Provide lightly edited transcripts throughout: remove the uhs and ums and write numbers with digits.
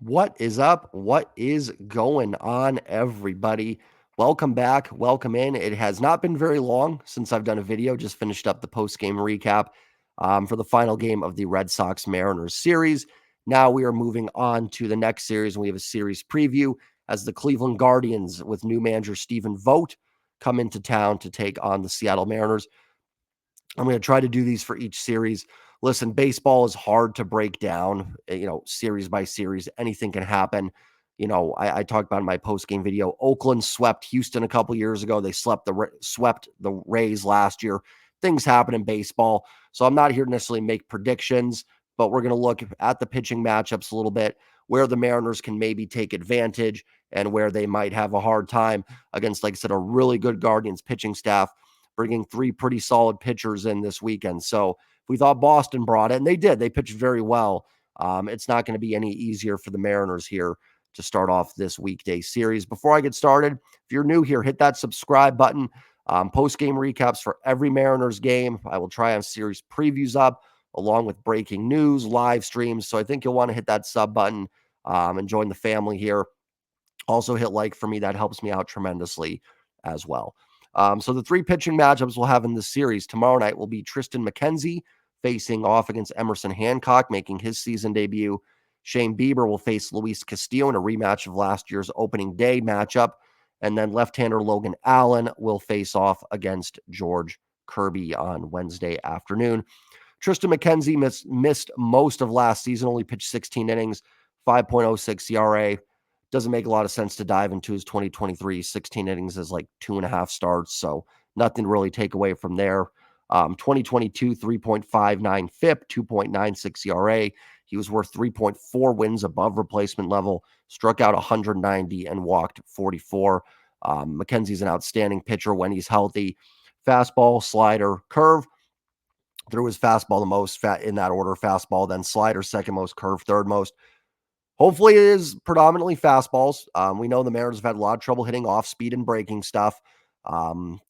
What is up? What is going on, everybody? Welcome back. Welcome in. It has not been very long since I've done a video. Just finished up the post game recap for the final game of the Red Sox Mariners series. Now we are moving on to the next series, and we have a series preview as the Cleveland Guardians, with new manager Stephen Vogt, come into town to take on the Seattle Mariners. I'm going to try to do these for each series. Listen, baseball is hard to break down, series by series. Anything can happen. I talked about in my post game video. Oakland swept Houston a couple years ago. They swept the Rays last year. Things happen in baseball. So I'm not here to necessarily make predictions, but we're going to look at the pitching matchups a little bit, where the Mariners can maybe take advantage and where they might have a hard time against, like I said, a really good Guardians pitching staff, bringing three pretty solid pitchers in this weekend. So if we thought Boston brought it, and they did, they pitched very well. It's not going to be any easier for the Mariners here to start off this weekday series. Before I get started, if you're new here, hit that subscribe button. Post-game recaps for every Mariners game. I will try and series previews up along with breaking news, live streams. So I think you'll want to hit that sub button and join the family here. Also hit like for me. That helps me out tremendously as well. So the three pitching matchups we'll have in this series tomorrow night will be Tristan McKenzie facing off against Emerson Hancock, making his season debut. Shane Bieber will face Luis Castillo in a rematch of last year's opening day matchup. And then left-hander Logan Allen will face off against George Kirby on Wednesday afternoon. Tristan McKenzie missed most of last season, only pitched 16 innings, 5.06 ERA. Doesn't make a lot of sense to dive into his 2023 16 innings as like 2.5 starts. So nothing to really take away from there. 2022, 3.59 FIP, 2.96 ERA. He was worth 3.4 wins above replacement level, struck out 190 and walked 44. McKenzie's an outstanding pitcher when he's healthy. Fastball, slider, curve. Threw his fastball the most in that order. Fastball, then slider, second most, curve, third most. Hopefully it is predominantly fastballs. We know the Mariners have had a lot of trouble hitting off speed and breaking stuff.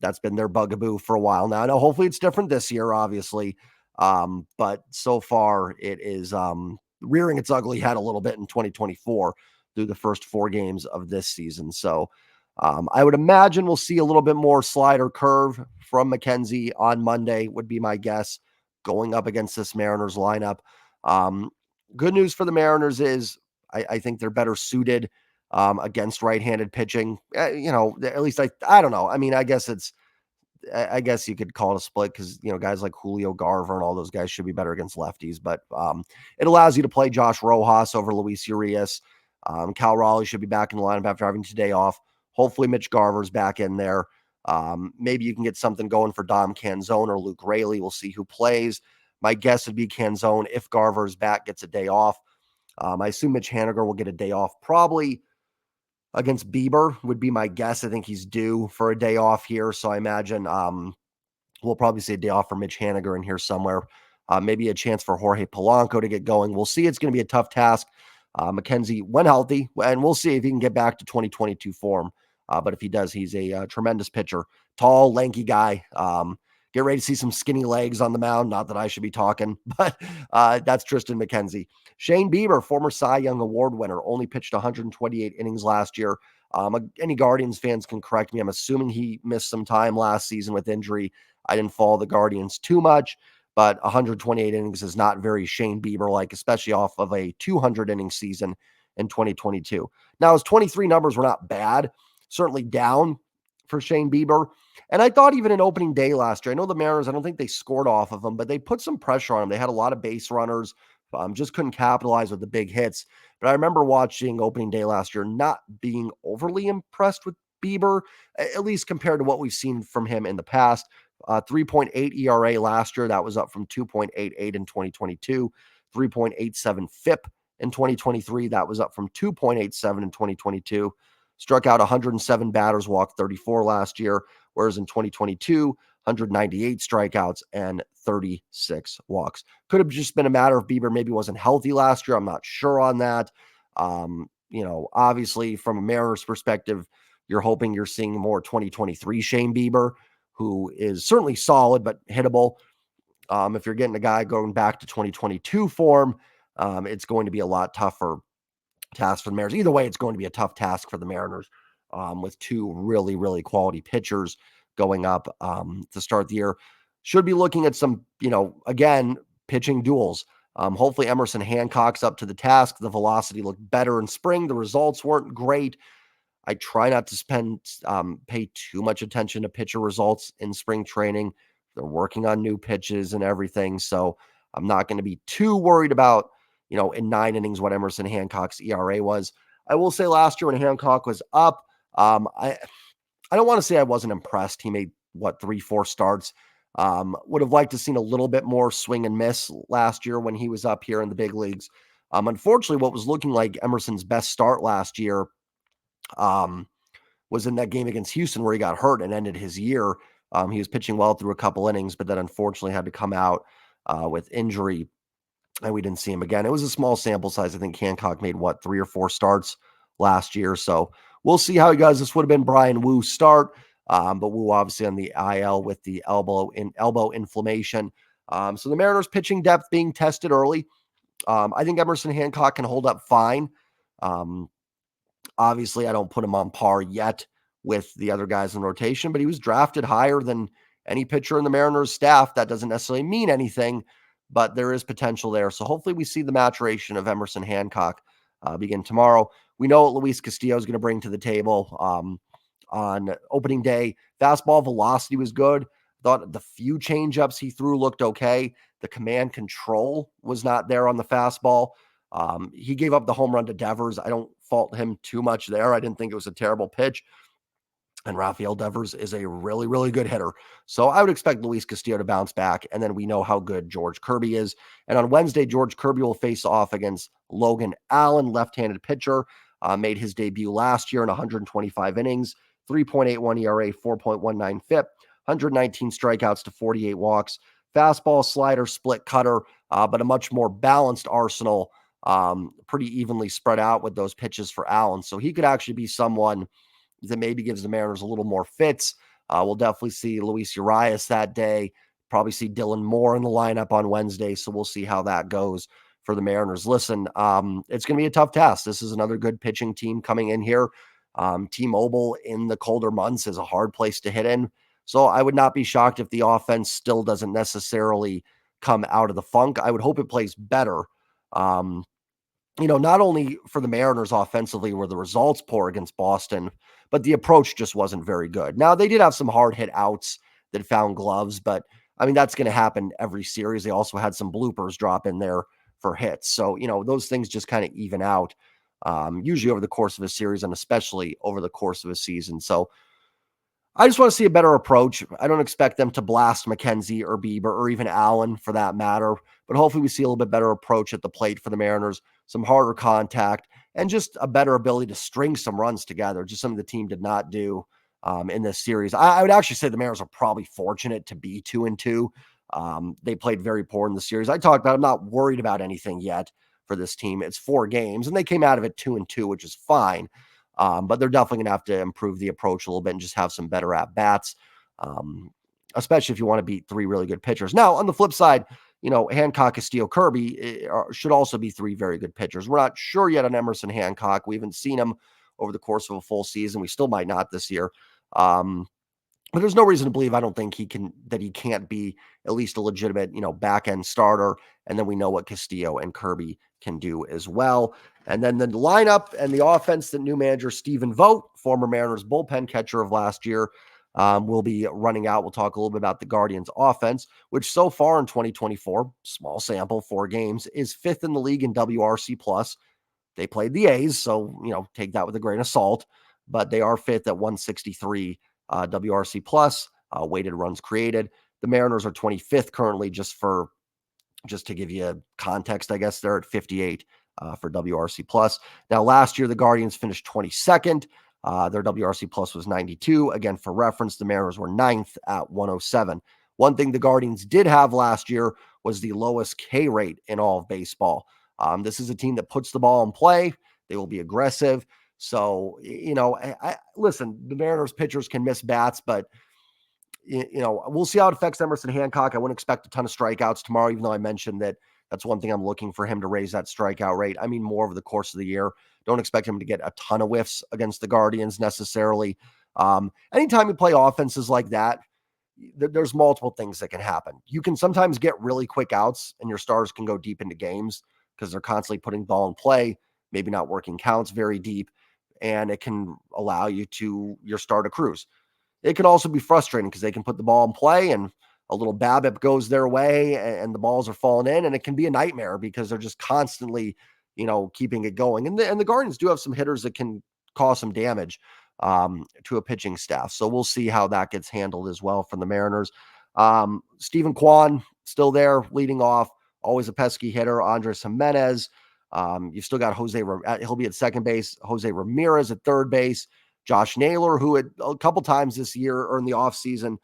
That's been their bugaboo for a while now. I know hopefully it's different this year, obviously. But so far it is rearing its ugly head a little bit in 2024 through the first 4 games of this season. So I would imagine we'll see a little bit more slider curve from McKenzie on Monday, would be my guess, going up against this Mariners lineup. Good news for the Mariners is I think they're better suited against right-handed pitching. At least I don't know. I mean, I guess you could call it a split because, guys like Julio Garver and all those guys should be better against lefties. But it allows you to play Josh Rojas over Luis Urias. Cal Raleigh should be back in the lineup after having today off. Hopefully Mitch Garver's back in there. Maybe you can get something going for Dom Canzone or Luke Raley. We'll see who plays. My guess would be Canzone, if Garver's back, gets a day off. I assume Mitch Haniger will get a day off probably against Bieber, would be my guess. I think he's due for a day off here. So I imagine we'll probably see a day off for Mitch Haniger in here somewhere. Maybe a chance for Jorge Polanco to get going. We'll see. It's going to be a tough task. McKenzie, when healthy, and we'll see if he can get back to 2022 form. But if he does, he's a tremendous pitcher. Tall, lanky guy. Get ready to see some skinny legs on the mound. Not that I should be talking, but that's Tristan McKenzie. Shane Bieber, former Cy Young Award winner, only pitched 128 innings last year. Any Guardians fans can correct me. I'm assuming he missed some time last season with injury. I didn't follow the Guardians too much, but 128 innings is not very Shane Bieber-like, especially off of a 200-inning season in 2022. Now, his 23 numbers were not bad, certainly down for Shane Bieber. And I thought even in opening day last year, I know the Mariners, I don't think they scored off of them, but they put some pressure on them. They had a lot of base runners, just couldn't capitalize with the big hits. But I remember watching opening day last year, not being overly impressed with Bieber, at least compared to what we've seen from him in the past. 3.8 ERA last year. That was up from 2.88 in 2022. 3.87 FIP in 2023. That was up from 2.87 in 2022. Struck out 107 batters, walked 34 last year, whereas in 2022, 198 strikeouts and 36 walks. Could have just been a matter of Bieber maybe wasn't healthy last year. I'm not sure on that. Obviously from a Mariners perspective, you're hoping you're seeing more 2023 Shane Bieber, who is certainly solid but hittable. If you're getting a guy going back to 2022 form, it's going to be a lot tougher task for the Mariners. Either way, it's going to be a tough task for the Mariners with two really, really quality pitchers going up to start the year. Should be looking at some, again, pitching duels. Hopefully, Emerson Hancock's up to the task. The velocity looked better in spring. The results weren't great. I try not to pay too much attention to pitcher results in spring training. They're working on new pitches and everything. So I'm not going to be too worried about, in 9 innings, what Emerson Hancock's ERA was. I will say last year when Hancock was up, I don't want to say I wasn't impressed. He made, 3-4 starts. Would have liked to seen a little bit more swing and miss last year when he was up here in the big leagues. Unfortunately, what was looking like Emerson's best start last year was in that game against Houston where he got hurt and ended his year. He was pitching well through a couple innings, but then unfortunately had to come out with injury, and we didn't see him again. It was a small sample size. I think Hancock made 3 or 4 starts last year. So we'll see how he does. This would have been Brian Woo's start, but Woo obviously on the IL with the elbow inflammation. So the Mariners pitching depth being tested early. I think Emerson Hancock can hold up fine. Obviously, I don't put him on par yet with the other guys in rotation, but he was drafted higher than any pitcher in the Mariners staff. That doesn't necessarily mean anything, but there is potential there. So hopefully we see the maturation of Emerson Hancock begin tomorrow. We know what Luis Castillo is going to bring to the table on opening day. Fastball velocity was good. Thought the few changeups he threw looked okay. The command control was not there on the fastball. He gave up the home run to Devers. I don't fault him too much there. I didn't think it was a terrible pitch. And Rafael Devers is a really, really good hitter. So I would expect Luis Castillo to bounce back. And then we know how good George Kirby is. And on Wednesday, George Kirby will face off against Logan Allen, left-handed pitcher. Made his debut last year in 125 innings, 3.81 ERA, 4.19 FIP, 119 strikeouts to 48 walks. Fastball, slider, split cutter, but a much more balanced arsenal, pretty evenly spread out with those pitches for Allen. So he could actually be someone that maybe gives the Mariners a little more fits. We'll definitely see Luis Urias that day. Probably see Dylan Moore in the lineup on Wednesday. So we'll see how that goes for the Mariners. Listen, it's going to be a tough task. This is another good pitching team coming in here. T-Mobile in the colder months is a hard place to hit in. So I would not be shocked if the offense still doesn't necessarily come out of the funk. I would hope it plays better. Not only for the Mariners offensively were the results poor against Boston, but the approach just wasn't very good. Now, they did have some hard hit outs that found gloves, but I mean, that's going to happen every series. They also had some bloopers drop in there for hits. So, those things just kind of even out usually over the course of a series and especially over the course of a season. So I just want to see a better approach. I don't expect them to blast McKenzie or Bieber or even Allen for that matter, but hopefully we see a little bit better approach at the plate for the Mariners, some harder contact, and just a better ability to string some runs together, just something the team did not do in this series. I would actually say the Mariners are probably fortunate to be 2-2. They played very poor in the series. I talked about I'm not worried about anything yet for this team. It's 4 games, and they came out of it 2-2, which is fine. But they're definitely going to have to improve the approach a little bit and just have some better at-bats, especially if you want to beat 3 really good pitchers. Now, on the flip side, Hancock, Castillo, Kirby should also be 3 very good pitchers. We're not sure yet on Emerson Hancock. We haven't seen him over the course of a full season. We still might not this year. But there's no reason to believe I don't think he can't be at least a legitimate, back-end starter. And then we know what Castillo and Kirby can do as well. And then the lineup and the offense that new manager Stephen Vogt, former Mariners bullpen catcher of last year, will be running out. We'll talk a little bit about the Guardians offense, which so far in 2024, small sample, 4 games, is 5th in the league in WRC plus. They played the A's, so, take that with a grain of salt, but they are 5th at 163 WRC plus, weighted runs created. The Mariners are 25th currently, just to give you context, I guess they're at 58 for WRC plus. Now, last year, the Guardians finished 22nd. Their WRC plus was 92. Again, for reference, the Mariners were 9th at 107. One thing the Guardians did have last year was the lowest K rate in all of baseball. This is a team that puts the ball in play. They will be aggressive. So, listen, the Mariners pitchers can miss bats, but, we'll see how it affects Emerson Hancock. I wouldn't expect a ton of strikeouts tomorrow, even though I mentioned that That's one thing I'm looking for him to raise that strikeout rate. I mean, more over the course of the year. Don't expect him to get a ton of whiffs against the Guardians necessarily. Anytime you play offenses like that, there's multiple things that can happen. You can sometimes get really quick outs and your stars can go deep into games because they're constantly putting ball in play, maybe not working counts very deep, and it can allow your star to cruise. It can also be frustrating because they can put the ball in play and a little BABIP goes their way and the balls are falling in, and it can be a nightmare because they're just constantly, keeping it going. And the Guardians do have some hitters that can cause some damage to a pitching staff. So we'll see how that gets handled as well from the Mariners. Stephen Kwan still there leading off, always a pesky hitter. Andres Jimenez. You've still got he'll be at second base. Jose Ramirez at third base. Josh Naylor, who had a couple times this year or in the offseason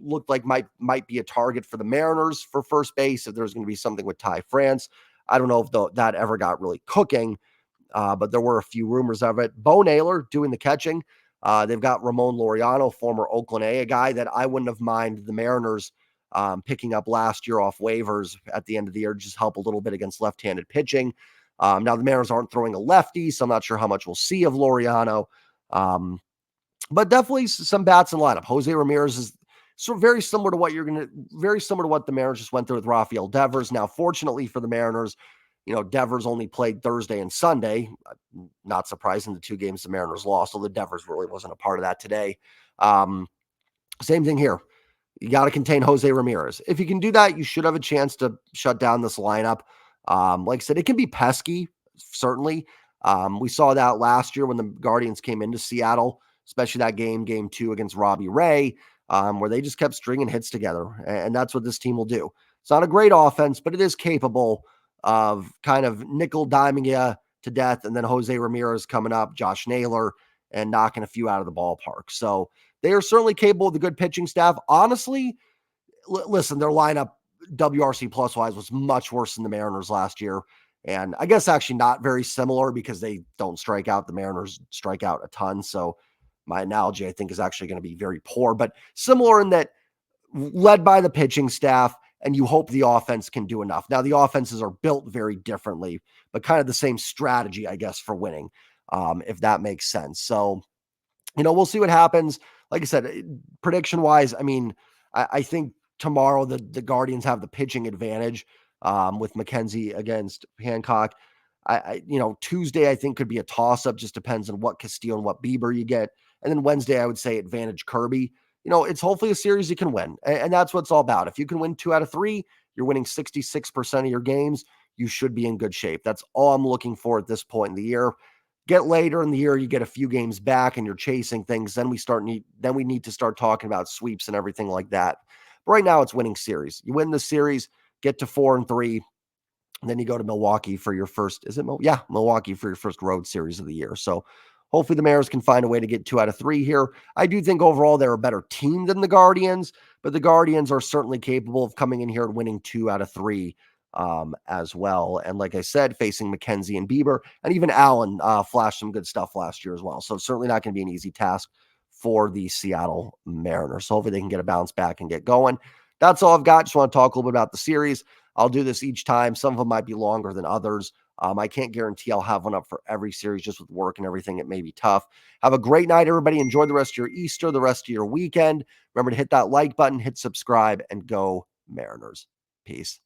looked like might be a target for the Mariners for first base if there's going to be something with Ty France. I don't know if that ever got really cooking, but there were a few rumors of it. Bo Naylor doing the catching. They've got Ramon Laureano, former Oakland A, a guy that I wouldn't have minded the Mariners picking up last year off waivers at the end of the year, just help a little bit against left-handed pitching. Now the Mariners aren't throwing a lefty, so I'm not sure how much we'll see of Laureano. But definitely some bats in the lineup. Jose Ramirez is sort of very similar to what the Mariners just went through with Rafael Devers. Now, fortunately for the Mariners, Devers only played Thursday and Sunday. Not surprising, the two games the Mariners lost, although Devers really wasn't a part of that today. Same thing here. You got to contain Jose Ramirez. If you can do that, you should have a chance to shut down this lineup. Like I said, it can be pesky, certainly. We saw that last year when the Guardians came into Seattle, especially that game 2 against Robbie Ray, where they just kept stringing hits together. And that's what this team will do. It's not a great offense, but it is capable of kind of nickel diming you to death. And then Jose Ramirez coming up, Josh Naylor, and knocking a few out of the ballpark. So they are certainly capable of the good pitching staff. Honestly, listen, their lineup WRC plus wise was much worse than the Mariners last year. And I guess actually not very similar because they don't strike out. The Mariners strike out a ton. So my analogy, I think, is actually going to be very poor, but similar in that led by the pitching staff, and you hope the offense can do enough. Now, the offenses are built very differently, but kind of the same strategy, I guess, for winning, if that makes sense. So, we'll see what happens. Like I said, prediction-wise, I mean, I think tomorrow the Guardians have the pitching advantage with McKenzie against Hancock. Tuesday I think could be a toss-up. Just depends on what Castillo and what Bieber you get. And then Wednesday, I would say advantage Kirby. It's hopefully a series you can win. And that's what it's all about. If you can win 2 out of 3, you're winning 66% of your games. You should be in good shape. That's all I'm looking for at this point in the year. Get later in the year, you get a few games back and you're chasing things. Then we need to start talking about sweeps and everything like that. But right now it's winning series. You win the series, get to 4-3, and then you go to Milwaukee for your first, Milwaukee for your first road series of the year. So hopefully the Mariners can find a way to get 2 out of 3 here. I do think overall they're a better team than the Guardians, but the Guardians are certainly capable of coming in here and winning 2 out of 3 as well. And like I said, facing McKenzie and Bieber, and even Allen flashed some good stuff last year as well. So certainly not going to be an easy task for the Seattle Mariners. So hopefully they can get a bounce back and get going. That's all I've got. Just want to talk a little bit about the series. I'll do this each time. Some of them might be longer than others. I can't guarantee I'll have one up for every series just with work and everything. It may be tough. Have a great night, everybody. Enjoy the rest of your Easter, the rest of your weekend. Remember to hit that like button, hit subscribe, and go Mariners. Peace.